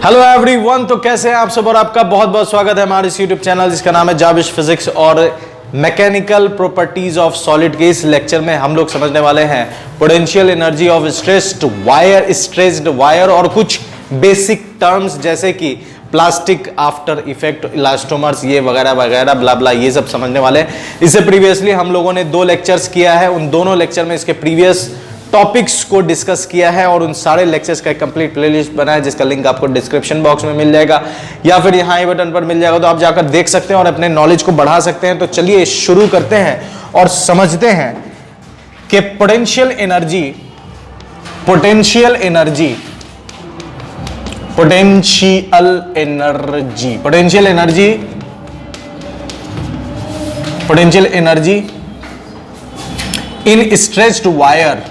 Hello everyone, तो कैसे हैं आप सब और आपका बहुत बहुत स्वागत है हमारे इस यूट्यूब चैनल जिसका नाम है जाविश फिजिक्स और मैकेनिकल प्रॉपर्टीज ऑफ सॉलिड के। इस लेक्चर में हम लोग समझने वाले हैं potential energy of stressed wire और कुछ बेसिक टर्म्स जैसे कि प्लास्टिक आफ्टर इफेक्ट, इलास्टोमर्स, ये वगैरह वगैरह ब्ला ब्ला, ये सब समझने वाले हैं। इससे प्रीवियसली हम लोगों ने 2 लेक्चर्स किया है, उन दोनों लेक्चर में इसके प्रीवियस टॉपिक्स को डिस्कस किया है और उन सारे लेक्चर्स का एक कंप्लीट प्लेलिस्ट बना है जिसका लिंक आपको डिस्क्रिप्शन बॉक्स में मिल जाएगा या फिर यहाँ आई बटन पर मिल जाएगा, तो आप जाकर देख सकते हैं और अपने नॉलेज को बढ़ा सकते हैं। तो चलिए शुरू करते हैं और समझते हैं कि potential energy in stretched wire,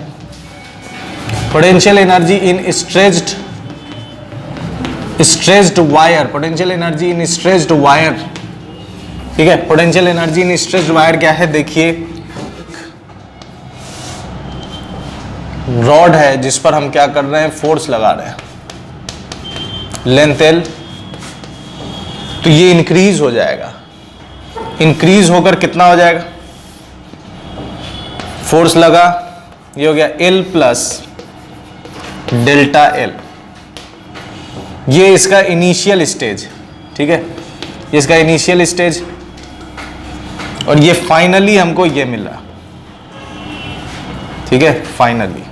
potential energy in stretched wire, ठीक है। Potential energy in stretched wire क्या है, देखिए रॉड है जिस पर हम क्या कर रहे हैं, फोर्स लगा रहे हैं, लेंथ एल, तो ये इंक्रीज हो जाएगा। इंक्रीज होकर कितना हो जाएगा, फोर्स लगा, ये हो गया एल प्लस डेल्टा एल, ये इसका इनिशियल स्टेज, ठीक है, ये इसका इनिशियल स्टेज, और ये फाइनली हमको ये मिला, ठीक है, फाइनली।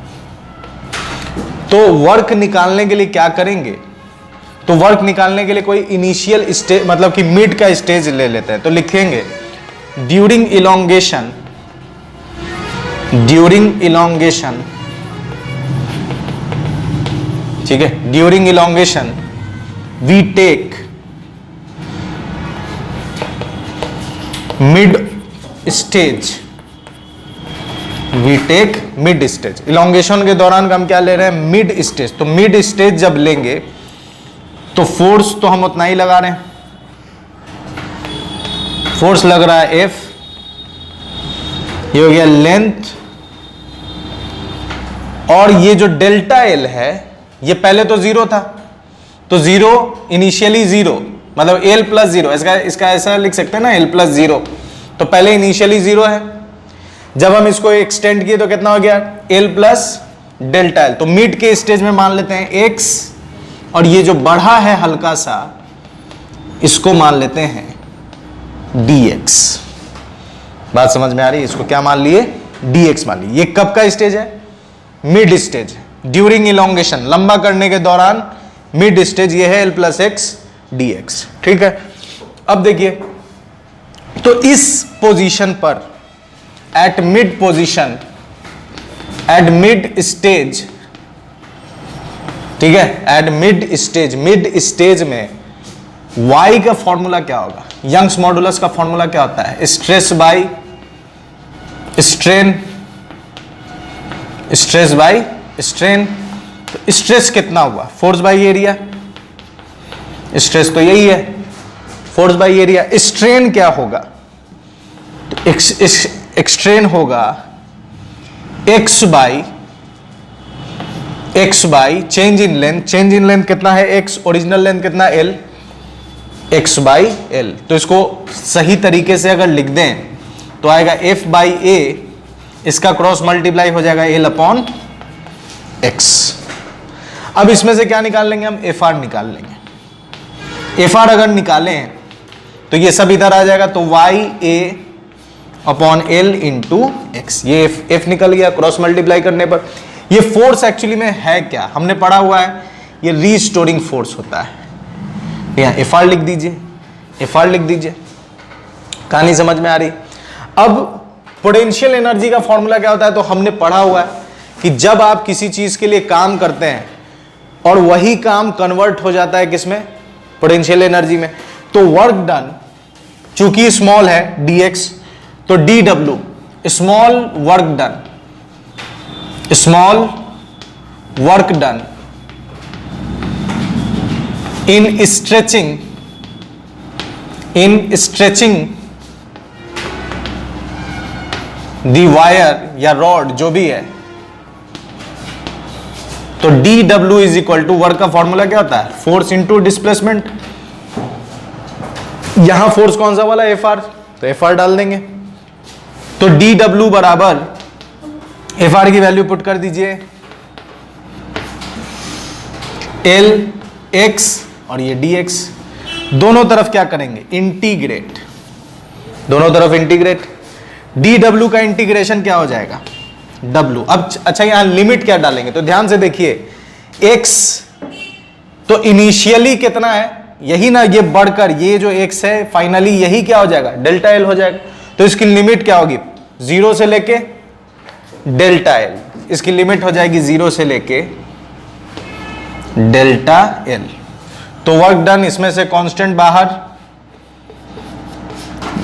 तो वर्क निकालने के लिए क्या करेंगे, तो वर्क निकालने के लिए कोई इनिशियल स्टेज मतलब कि मिड का स्टेज ले लेते हैं, तो लिखेंगे ड्यूरिंग इलोंगेशन, ठीक है, during elongation we take mid stage, इलोंगेशन के दौरान हम क्या ले रहे हैं, मिड स्टेज। तो मिड स्टेज जब लेंगे तो फोर्स तो हम उतना ही लगा रहे हैं, फोर्स लग रहा है F, ये हो गया लेंथ, और ये जो डेल्टा एल है ये पहले तो जीरो था, तो जीरो इनिशियली जीरो मतलब एल प्लस जीरो, इसका ऐसा लिख सकते हैं ना, एल प्लस जीरो, तो पहले इनिशियली जीरो है, जब हम इसको एक्सटेंड किए तो कितना हो गया, एल प्लस डेल्टा एल। तो मिड के स्टेज में मान लेते हैं एक्स, और ये जो बढ़ा है हल्का सा इसको मान लेते हैं dx। बात समझ में आ रही है, इसको क्या मान लिए, dx मान लिए। ये कब का स्टेज है, मिड स्टेज, ड्यूरिंग इलोंगेशन, लंबा करने के दौरान मिड स्टेज ये है l प्लस एक्स dx, ठीक है। अब देखिए, तो इस पोजीशन पर एट मिड स्टेज, ठीक है, एट मिड स्टेज में y का फॉर्मूला क्या होगा, यंग्स मॉडुलस का फॉर्मूला क्या होता है, स्ट्रेस बाई स्ट्रेन। तो स्ट्रेस कितना हुआ, फोर्स बाई एरिया, स्ट्रेस तो यही है, फोर्स बाई एरिया। स्ट्रेन क्या होगा, तो एक्सट्रेन होगा x by change in length कितना है, एक्स, ओरिजिनल लेंथ कितना, एल, एक्स बाई एल। तो इसको सही तरीके से अगर लिख दें तो आएगा एफ बाई ए, इसका क्रॉस मल्टीप्लाई हो जाएगा एल अपॉन एक्स। अब इसमें से क्या निकाल लेंगे हम, एफ आर निकाल लेंगे। एफ आर अगर निकालें तो ये सब इधर आ जाएगा, तो Y A upon L into x, ये एफ निकल गया क्रॉस मल्टीप्लाई करने पर। ये फोर्स एक्चुअली में है क्या, हमने पढ़ा हुआ है, ये रीस्टोरिंग फोर्स होता है। यहाँ एफ आर लिख दीजिए, कहानी समझ में आ रही। अब पोटेंशियल एनर्जी का फॉर्मूला क्या होता है, तो हमने पढ़ा हुआ है कि जब आप किसी चीज के लिए काम करते हैं और वही काम कन्वर्ट हो जाता है किसमें, पोटेंशियल एनर्जी में, तो वर्क डन चूंकि स्मॉल है dx, तो dw small work done in stretching the wire या रॉड जो भी है, तो D W is equal to, work का फॉर्मूला क्या होता है, फोर्स इंटू डिस्प्लेसमेंट। यहां फोर्स कौन सा वाला, एफ आर, तो एफ आर डाल देंगे। तो डी डब्ल्यू बराबर एफ आर की वैल्यू पुट कर दीजिए, एल एक्स और ये डी एक्स, दोनों तरफ क्या करेंगे, इंटीग्रेट, दोनों तरफ इंटीग्रेट। डी डब्ल्यू का इंटीग्रेशन क्या हो जाएगा, डब्ल्यू। अब अच्छा यहां लिमिट क्या डालेंगे, तो ध्यान से देखिए, एक्स तो इनिशियली कितना है, यही ना, ये बढ़कर ये जो एक्स है फाइनली यही क्या हो जाएगा, डेल्टा एल हो जाएगा। तो इसकी लिमिट क्या होगी, 0 से लेके डेल्टा एल, इसकी लिमिट हो जाएगी 0 से लेके डेल्टा एल। तो वर्क डन, इसमें से कांस्टेंट बाहर,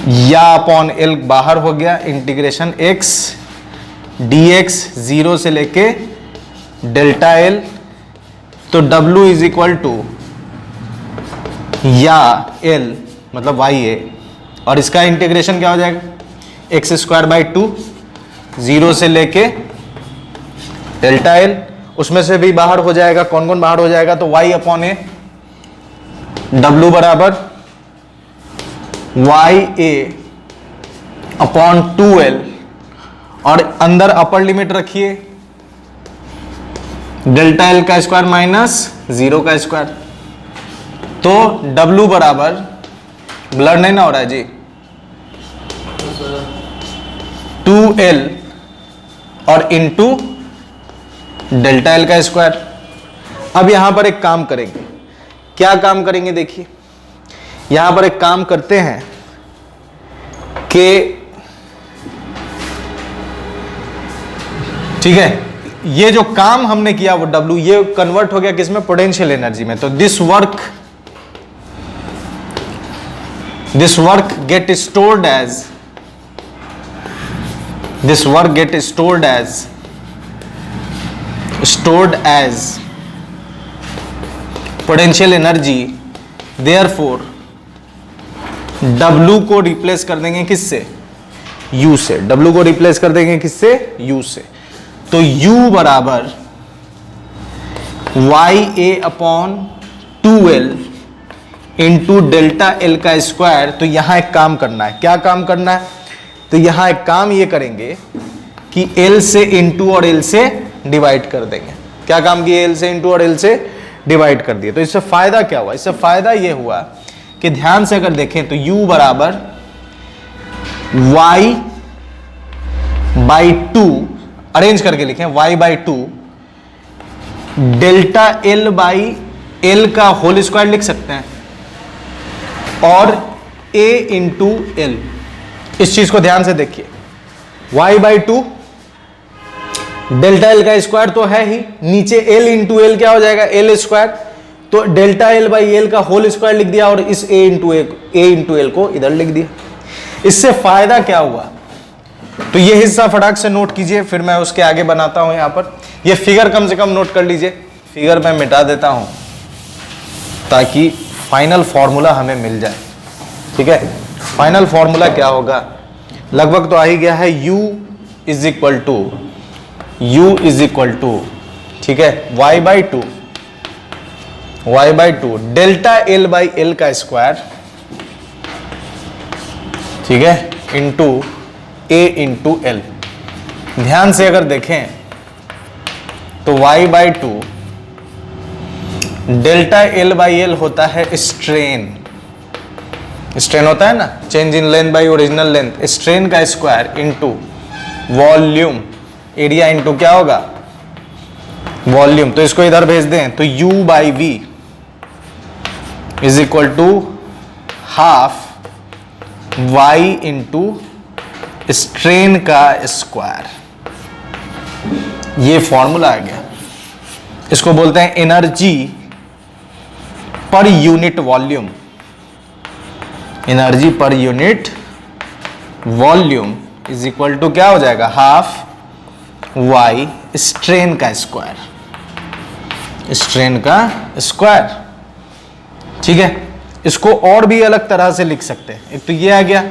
या अपॉन एल बाहर हो गया, इंटीग्रेशन एक्स डी एक्स 0 से लेके डेल्टा एल। तो W इज इक्वल टू या एल मतलब वाई ए, और इसका इंटीग्रेशन क्या हो जाएगा, एक्स स्क्वायर बाई 2 0 से लेके डेल्टा एल, उसमें से भी बाहर हो जाएगा, कौन कौन बाहर हो जाएगा, तो y अपॉन ए, W बराबर वाई ए अपॉन 2l, और अंदर अपर लिमिट रखिए डेल्टा एल का स्क्वायर माइनस 0 का स्क्वायर। तो W बराबर, ब्लड नहीं ना हो रहा है जी, 2l और इंटू डेल्टा एल का स्क्वायर। अब यहां पर एक काम करेंगे, क्या काम करेंगे, देखिए यहां पर एक काम करते हैं कि, ठीक है, ये जो काम हमने किया वो W, ये कन्वर्ट हो गया किसमें, पोटेंशियल एनर्जी में। तो this work get stored as, this work get stored as potential energy, therefore W को रिप्लेस कर देंगे किससे, U से, W को रिप्लेस कर देंगे किससे, U से। तो U बराबर Y A upon 2l into delta L का स्क्वायर। तो यहां एक काम करना है, क्या काम करना है, तो यहां एक काम ये करेंगे कि L से इंटू और L से डिवाइड कर देंगे। क्या काम किया, L से इंटू और L से डिवाइड कर दिए। तो इससे फायदा क्या हुआ, इससे फायदा ये हुआ कि ध्यान से अगर देखें तो U बराबर y बाई 2, अरेंज करके लिखें, y by 2 delta L by L का होल स्क्वायर लिख सकते हैं, और A इंटू एल। इस चीज को ध्यान से देखिए, y बाई 2 डेल्टा एल का स्क्वायर तो है ही, नीचे L इंटू एल क्या हो जाएगा, एल स्क्वायर, तो डेल्टा एल बाई एल का होल स्क्वायर लिख दिया, और इस A इंटू एल को इधर लिख दिया। इससे फायदा क्या हुआ, तो ये हिस्सा फटाक से नोट कीजिए, फिर मैं उसके आगे बनाता हूं। यहां पर ये फिगर कम से कम नोट कर लीजिए, फिगर मैं मिटा देता हूं ताकि फाइनल फॉर्मूला हमें मिल जाए। ठीक है, फाइनल फॉर्मूला क्या होगा, लगभग तो आ ही गया है, U इज इक्वल टू, ठीक है, y by 2 delta L by L का स्क्वायर, ठीक है, इंटू A इंटू एल। ध्यान से अगर देखें तो y by 2 delta L by L होता है स्ट्रेन, स्ट्रेन होता है ना, change in length by original length, strain का square into volume, area into क्या होगा, वॉल्यूम। तो इसको इधर भेज दें तो U by V is equal to half y into strain का स्क्वायर। ये फॉर्मूला आ गया, इसको बोलते हैं energy per unit volume, energy per unit volume is equal to क्या हो जाएगा, हाफ y स्ट्रेन का स्क्वायर, स्ट्रेन का स्क्वायर। ठीक है, इसको और भी अलग तरह से लिख सकते हैं, एक तो ये आ गया,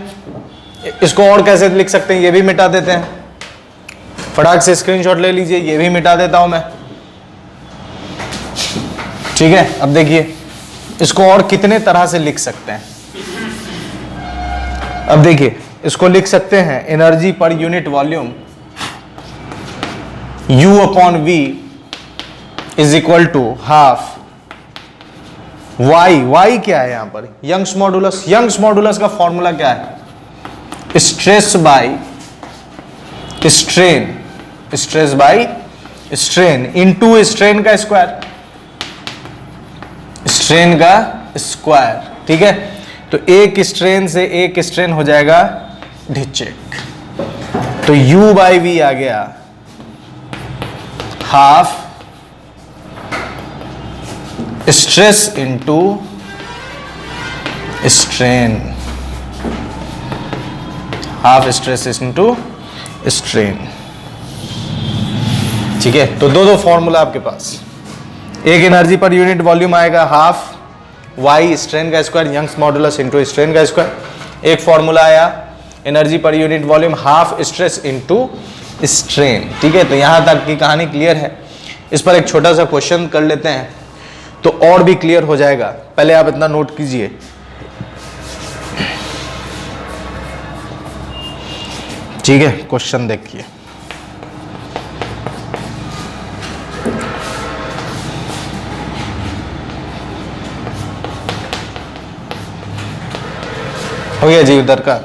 इसको और कैसे लिख सकते हैं, ये भी मिटा देते हैं, फटाक से स्क्रीनशॉट ले लीजिए, ये भी मिटा देता हूं मैं। ठीक है, अब देखिए इसको और कितने तरह से लिख सकते हैं। अब देखिए इसको लिख सकते हैं energy per unit volume U upon V is equal to half y क्या है यहां पर, यंग्स मॉडुलस। यंग्स मॉडुलस का फॉर्मूला क्या है, stress by strain, stress by strain into strain का स्क्वायर, स्ट्रेन का स्क्वायर। ठीक है, तो एक स्ट्रेन से एक स्ट्रेन हो जाएगा ढिच्चक, तो U बाई V आ गया half stress into strain, half stress into strain. ठीक है, तो दो फॉर्मूला आपके पास, एक एनर्जी पर यूनिट वॉल्यूम आएगा हाफ y स्ट्रेन का square Young's modulus into strain का स्क्वायर, एक फॉर्मूला आया energy per unit volume half stress into strain. ठीक है, तो यहां तक की कहानी क्लियर है। इस पर एक छोटा सा क्वेश्चन कर लेते हैं तो और भी क्लियर हो जाएगा। पहले आप इतना नोट कीजिए, ठीक है, क्वेश्चन देखिए। हो गया जी, उधर का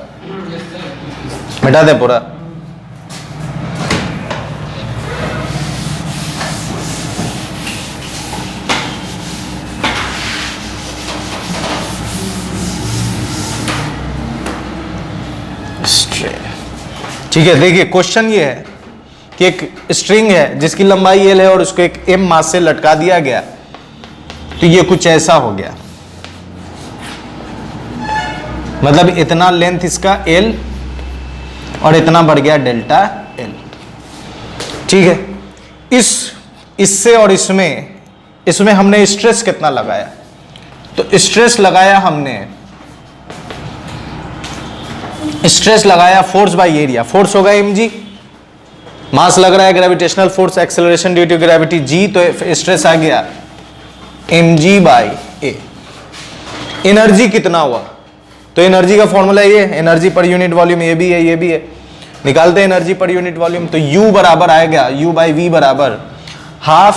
मिटा दे पूरा। ठीक है, देखिए क्वेश्चन ये है कि एक स्ट्रिंग है जिसकी लंबाई L है और उसको एक M मास से लटका दिया गया, तो ये कुछ ऐसा हो गया, मतलब इतना लेंथ इसका L और इतना बढ़ गया डेल्टा L। ठीक है, इससे और इसमें हमने स्ट्रेस कितना लगाया, तो स्ट्रेस लगाया हमने, स्ट्रेस लगाया फोर्स बाय एरिया, फोर्स होगा mg, मास लग रहा है gravitational force, acceleration due to gravity g, तो स्ट्रेस आ गया mg बाय a। एनर्जी कितना हुआ, तो एनर्जी का फॉर्मूला ये, एनर्जी पर यूनिट वॉल्यूम ये भी है, ये भी है, निकालते हैं एनर्जी पर यूनिट वॉल्यूम। तो U बराबर आएगा U बाई V बराबर हाफ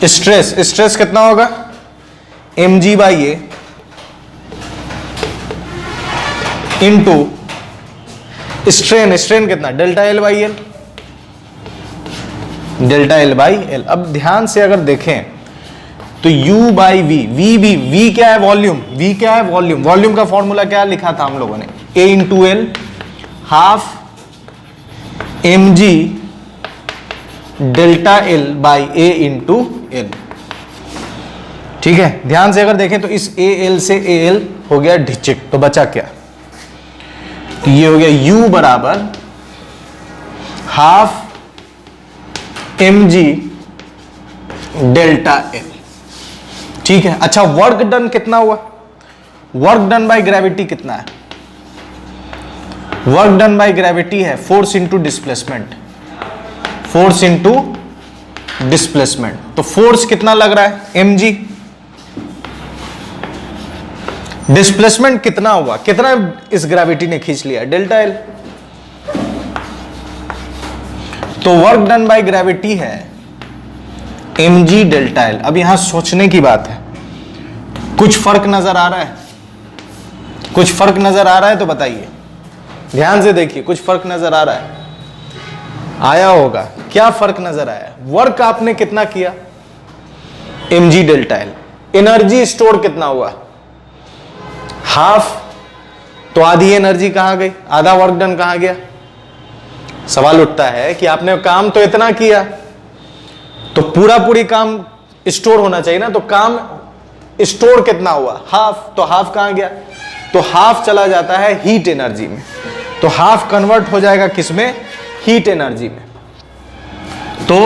स्ट्रेस, स्ट्रेस कितना होगा mg by a into strain, strain कितना delta L by L, delta L by L। अब ध्यान से अगर देखें तो U बाई V क्या है वॉल्यूम, V क्या है वॉल्यूम, वॉल्यूम का फॉर्मूला क्या लिखा था हम लोगों ने, A into L half mg delta L by A into L। ठीक है, ध्यान से अगर देखें तो इस AL से AL हो गया ढिच्चक, तो बचा क्या, तो ये हो गया U बराबर हाफ mg डेल्टा L। ठीक है, अच्छा वर्क डन कितना हुआ, वर्क डन बाय ग्रेविटी कितना है, वर्क डन बाय ग्रेविटी है force into displacement, force into displacement, तो फोर्स कितना लग रहा है mg, डिस्प्लेसमेंट कितना हुआ, कितना इस ग्रेविटी ने खींच लिया डेल्टा L, तो वर्क डन बाय ग्रेविटी है mg डेल्टा L। अब यहां सोचने की बात है, कुछ फर्क नजर आ रहा है, कुछ फर्क नजर आ रहा है तो बताइए, ध्यान से देखिए, कुछ फर्क नजर आ रहा है, आया होगा, क्या फर्क नजर आया, वर्क आपने कितना किया mg delta L, energy store कितना हुआ हाफ, तो आधी एनर्जी कहां गई, आधा वर्क डन कहां गया। सवाल उठता है कि आपने काम तो इतना किया, तो पूरी काम स्टोर होना चाहिए ना, तो काम स्टोर कितना हुआ हाफ, तो हाफ कहां गया, तो हाफ चला जाता है हीट एनर्जी में, तो हाफ कन्वर्ट हो जाएगा किसमें, हीट एनर्जी में। तो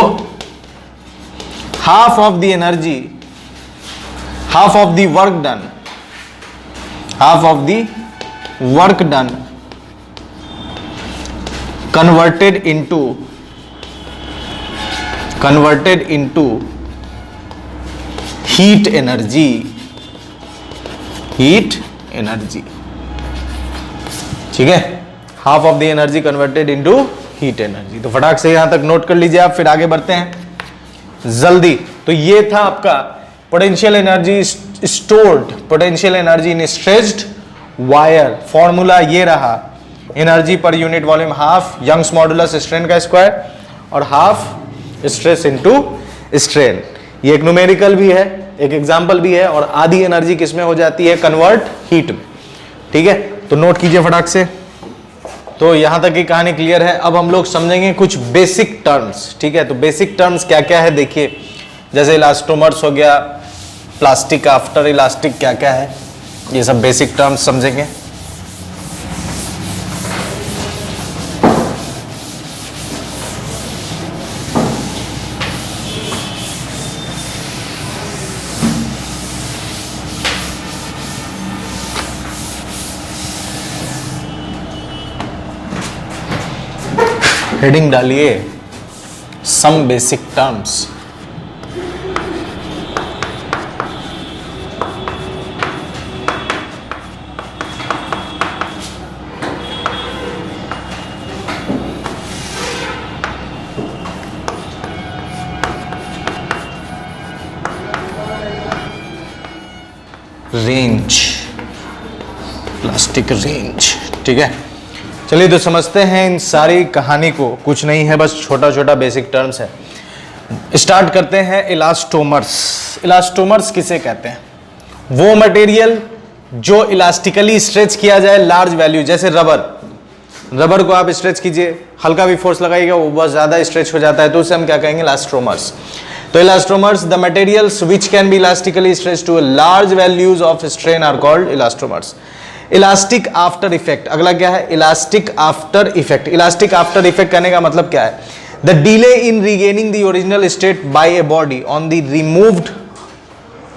half of the energy, half of the work done, half of the work done converted into heat energy, heat energy, ठीक है, half of the energy converted into heat energy. तो फटाक से यहां तक नोट कर लीजिए आप, फिर आगे बढ़ते हैं जल्दी। तो ये था आपका potential energy stored, potential energy in stretched wire. Formula ये रहा, energy per unit volume half Young's modulus strain का स्क्वायर और हाफ स्ट्रेस इनटू स्ट्रेन। ये एक न्यूमेरिकल भी है, एक एग्जांपल भी है, और आधी एनर्जी किसमें हो जाती है, कन्वर्ट हीट में, ठीक है। तो नोट कीजिए फटाक से। तो यहां तक की कहानी क्लियर है। अब हम लोग समझेंगे कुछ बेसिक टर्म्स, ठीक है। तो बेसिक टर्म्स क्या क्या है देखिए, जैसे इलास्टोमर्स हो गया, प्लास्टिक आफ्टर इलास्टिक क्या क्या है, ये सब बेसिक टर्म्स समझेंगे। हेडिंग डालिए some basic terms. Range, plastic range, ठीक है। चलिए तो समझते हैं इन सारी कहानी को, कुछ नहीं है बस छोटा छोटा बेसिक टर्म्स है। स्टार्ट करते हैं इलास्टोमर्स। इलास्टोमर्स किसे कहते हैं, वो मटेरियल जो इलास्टिकली स्ट्रेच किया जाए लार्ज वैल्यू, जैसे रबर। रबर को आप स्ट्रेच कीजिए, हल्का भी फोर्स लगाइएगा वो बहुत ज्यादा स्ट्रेच हो जाता है, तो उसे हम क्या कहेंगे, इलास्टोमर्स। तो elastomers, the materials which can be elastically stretched to large values of strain are called elastomers. Elastic after effect, अगला क्या है, elastic after effect. Elastic after effect कहने का मतलब क्या है, the delay in regaining the original state by a body on the removed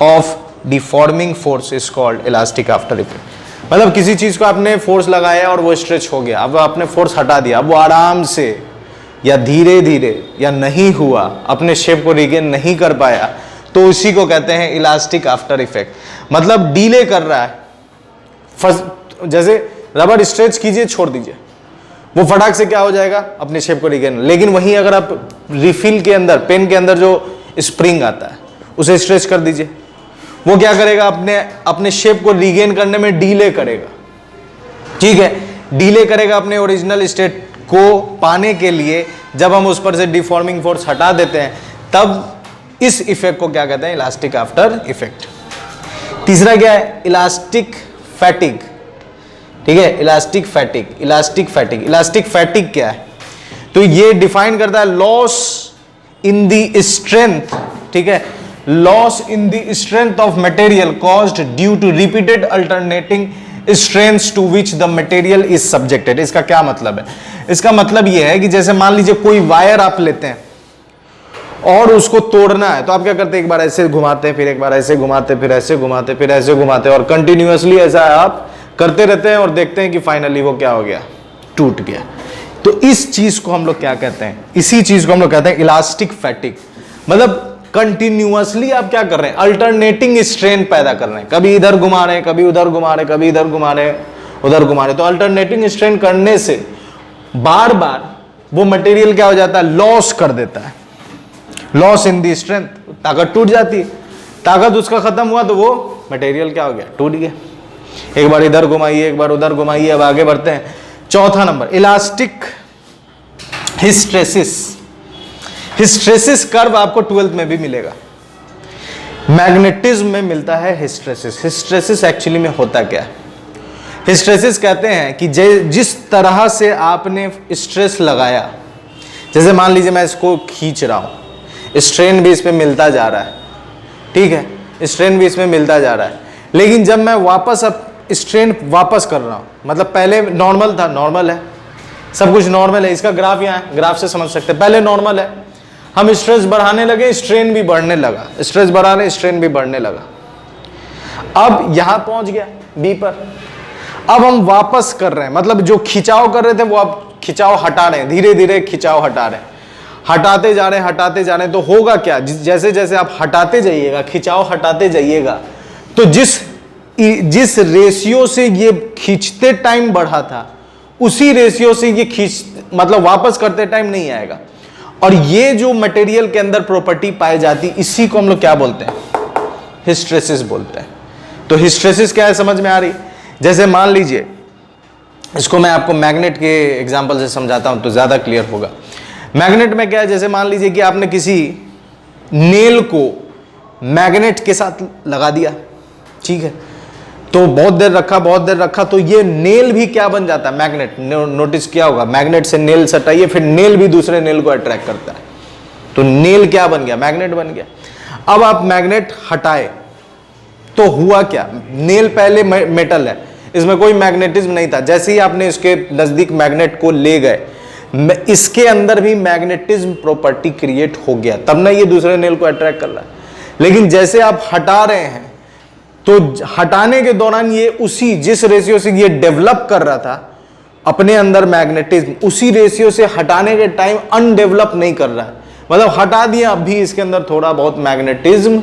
of deforming force is called elastic after effect. मतलब किसी चीज को आपने फोर्स लगाया और वो स्ट्रेच हो गया, अब आपने फोर्स हटा दिया, अब वो आराम से या धीरे धीरे या नहीं हुआ, अपने शेप को रिगेन नहीं कर पाया, तो उसी को कहते हैं इलास्टिक आफ्टर इफेक्ट। मतलब डिले कर रहा है, जैसे रबर स्ट्रेच कीजिए छोड़ दीजिए, वो फटाक से क्या हो जाएगा, अपने शेप को रिगेन। लेकिन वहीं अगर आप रिफिल के अंदर, पेन के अंदर जो स्प्रिंग आता है उसे स्ट्रेच कर दीजिए, वो क्या करेगा, अपने शेप को रिगेन करने में डिले करेगा, ठीक है, डिले करेगा अपने ओरिजिनल स्टेट को पाने के लिए। जब हम उस पर से डिफॉर्मिंग फोर्स हटा देते हैं, तब इस इफेक्ट को क्या कहते हैं, इलास्टिक आफ्टर इफेक्ट। तीसरा क्या है, इलास्टिक फैटिग, ठीक है, elastic fatigue. Elastic fatigue, elastic fatigue क्या है, तो ये डिफाइन करता है लॉस इन द स्ट्रेंथ, ठीक है, loss in the strength of material caused due to repeated alternating strengths to which the material is subjected. इसका क्या मतलब है, इसका मतलब यह है कि जैसे मान लीजिए कोई वायर आप लेते हैं और उसको तोड़ना है, तो आप क्या करते हैं, एक बार ऐसे घुमाते हैं, फिर एक बार ऐसे घुमाते, फिर ऐसे घुमाते, फिर ऐसे घुमाते, और कंटिन्यूअसली ऐसा आप करते रहते हैं और देखते हैं कि फाइनली वो क्या हो गया, टूट गया। तो इस चीज को हम लोग क्या कहते हैं, इसी चीज को हम लोग कहते हैं इलास्टिक फैटिग। मतलब कंटिन्यूअसली आप क्या कर रहे हैं, अल्टरनेटिंग स्ट्रेन पैदा कर रहे हैं, कभी इधर घुमा रहे हैं, कभी उधर घुमा रहे हैं, कभी इधर घुमा रहे हैं, उधर घुमा रहे हैं। तो अल्टरनेटिंग स्ट्रेन करने से बार बार वो मटेरियल क्या हो जाता है, लॉस कर देता है, लॉस इन दी स्ट्रेंथ, ताकत टूट जाती है। ताकत उसका खत्म हुआ तो वो मटेरियल क्या हो गया, टूट गया। एक बार इधर घुमाइए, एक बार उधर घुमाइए। अब आगे बढ़ते हैं, चौथा number, elastic hysteresis. Hysteresis curve आपको 12th में भी मिलेगा, मैग्नेटिज्म में मिलता है हिस्ट्रेसिस। हिस्ट्रेसिस एक्चुअली में होता क्या है, हिस्ट्रेसिस कहते हैं कि जिस तरह से आपने स्ट्रेस लगाया, जैसे मान लीजिए मैं इसको खींच रहा हूं, स्ट्रेन भी इसमें मिलता जा रहा है, ठीक है, स्ट्रेन भी इसमें मिलता जा रहा है, लेकिन जब मैं वापस अब स्ट्रेन वापस कर रहा हूं, मतलब पहले नॉर्मल था, नॉर्मल है, सब कुछ नॉर्मल है, इसका ग्राफ यहाँ है, ग्राफ से समझ सकते हैं, पहले नॉर्मल है, हम स्ट्रेस बढ़ाने लगे, स्ट्रेन भी बढ़ने लगा, स्ट्रेस बढ़ा रहे, स्ट्रेन भी बढ़ने लगा, अब यहां पहुंच गया बी पर। अब हम वापस कर रहे हैं, मतलब जो खिंचाव कर रहे थे वो अब खिंचाव हटा रहे हैं, धीरे धीरे खिंचाव हटा रहे हैं। हटाते जा रहे हैं, तो होगा क्या, जैसे जैसे आप हटाते जाइएगा, खिंचाव हटाते जाइएगा, तो जिस रेशियो से ये खींचते टाइम बढ़ा था उसी रेशियो से ये मतलब वापस करते टाइम नहीं आएगा। और ये जो मटेरियल के अंदर प्रॉपर्टी पाई जाती, इसी को हम लोग क्या बोलते हैं, हिस्ट्रेसिस बोलते हैं। तो हिस्ट्रेसिस क्या है समझ में आ रही? जैसे मान लीजिए, इसको मैं आपको मैग्नेट के एग्जांपल से समझाता हूं तो ज्यादा क्लियर होगा। मैग्नेट में क्या है, जैसे मान लीजिए कि आपने किसी नेल को मैग्नेट के साथ लगा दिया, ठीक है, तो बहुत देर रखा तो ये नेल भी क्या बन जाता है, मैग्नेट। नोटिस किया होगा, मैग्नेट से नेल सटाइए, फिर नेल भी दूसरे नेल को अट्रैक्ट करता है, तो नेल क्या बन गया, मैग्नेट बन गया। अब आप मैग्नेट हटाए तो हुआ क्या, नेल पहले मेटल है, इसमें कोई मैग्नेटिज्म नहीं था, जैसे ही आपने इसके नजदीक मैग्नेट को ले गए, इसके अंदर भी मैग्नेटिज्म प्रॉपर्टी क्रिएट हो गया, तब ना ये दूसरे नेल को अट्रैक्ट कर रहा है। लेकिन जैसे आप हटा रहे हैं तो हटाने के दौरान ये उसी जिस रेशियो से ये डेवलप कर रहा था अपने अंदर मैग्नेटिज्म, उसी रेशियो से हटाने के टाइम अनडेवलप नहीं कर रहा है, मतलब हटा दिया, अब भी इसके अंदर थोड़ा बहुत मैग्नेटिज्म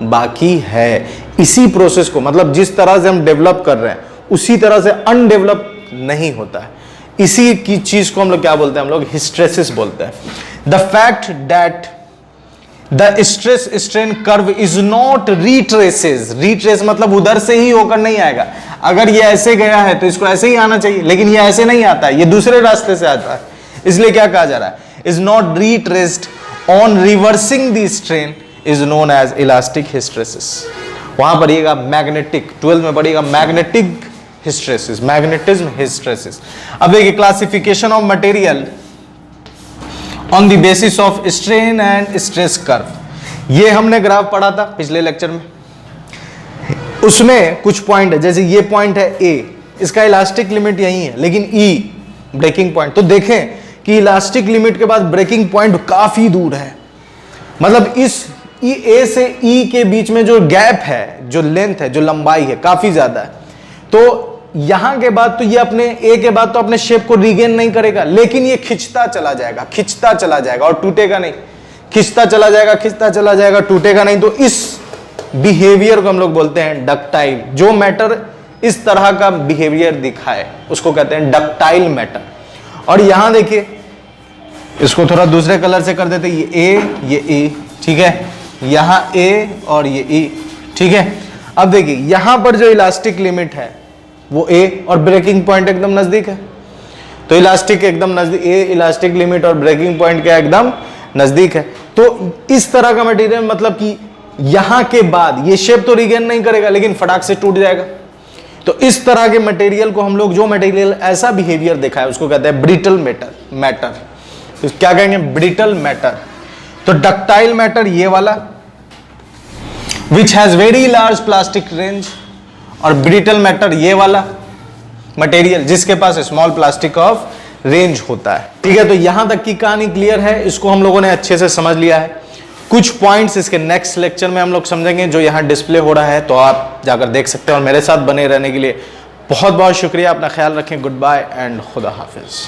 बाकी है। इसी प्रोसेस को, मतलब जिस तरह से हम डेवलप कर रहे हैं उसी तरह से अनडेवलप नहीं होता है। इसी की चीज को हम लोग क्या बोलते हैं, हम लोग हिस्ट्रेसिस बोलते हैं। The fact that the stress strain curve is not retrace मतलब उधर से ही होकर नहीं आएगा। अगर ये ऐसे गया है तो इसको ऐसे ही आना चाहिए, लेकिन ये ऐसे नहीं आता है, ये दूसरे रास्ते से आता है। इसलिए क्या कहा जा रहा है, is not retraced on reversing the strain is known as elastic hysteresis. वहां पढ़िएगा मैग्नेटिक, 12th में पढ़िएगा मैग्नेटिक हिस्ट्रेसिस, मैग्नेटिज्म हिस्ट्रेसिस। अब देखिए, classification of material on the basis of strain and stress curve, ये हमने ग्राफ पढ़ा था पिछले लेक्चर में। उसमें कुछ पॉइंट है, जैसे ये पॉइंट है ए, इसका इलास्टिक लिमिट यही है, लेकिन ई ब्रेकिंग पॉइंट, तो देखें कि इलास्टिक लिमिट के बाद ब्रेकिंग पॉइंट काफी दूर है, मतलब इस ए से ई के बीच में जो गैप है, जो लेंथ है, जो लंबाई है, काफी ज्यादा है। तो यहां के बाद तो ये अपने ए के बाद तो अपने शेप को रिगेन नहीं करेगा, लेकिन ये खिंचता चला जाएगा और टूटेगा नहीं, खिंचता चला जाएगा टूटेगा नहीं। तो इस बिहेवियर को हम लोग बोलते हैं डक्टाइल। जो मैटर इस तरह का बिहेवियर दिखाए उसको कहते हैं डक्टाइल मैटर। और यहां देखिए, इसको थोड़ा दूसरे कलर से कर देते, ये ए ये ई, ठीक है, यहां ए और ये ई, ठीक है। अब देखिए यहां पर जो इलास्टिक लिमिट है वो ए और ब्रेकिंग पॉइंट एकदम नजदीक है, तो इलास्टिक एकदम नजदीक, ए इलास्टिक लिमिट और ब्रेकिंग पॉइंट क्या एकदम नजदीक है। तो इस तरह का मटेरियल, मतलब कि यहां के बाद ये शेप तो रिगेन नहीं करेगा, लेकिन फटाक से टूट जाएगा। तो इस तरह के मटेरियल को हम लोग, जो मटेरियल ऐसा बिहेवियर दिखा है उसको कहते हैं ब्रिटल मैटर। तो क्या कहेंगे, ब्रिटल मैटर। तो डक्टाइल मैटर ये वाला which has very large plastic range, और ब्रिटल मैटर ये वाला मटेरियल जिसके पास स्मॉल प्लास्टिक ऑफ रेंज होता है। ठीक है, तो यहां तक की कहानी क्लियर है, इसको हम लोगों ने अच्छे से समझ लिया है। कुछ पॉइंट्स इसके नेक्स्ट लेक्चर में हम लोग समझेंगे, जो यहां डिस्प्ले हो रहा है, तो आप जाकर देख सकते हैं। और मेरे साथ बने रहने के लिए बहुत बहुत शुक्रिया। अपना ख्याल रखें। गुड बाय एंड खुदा हाफिज।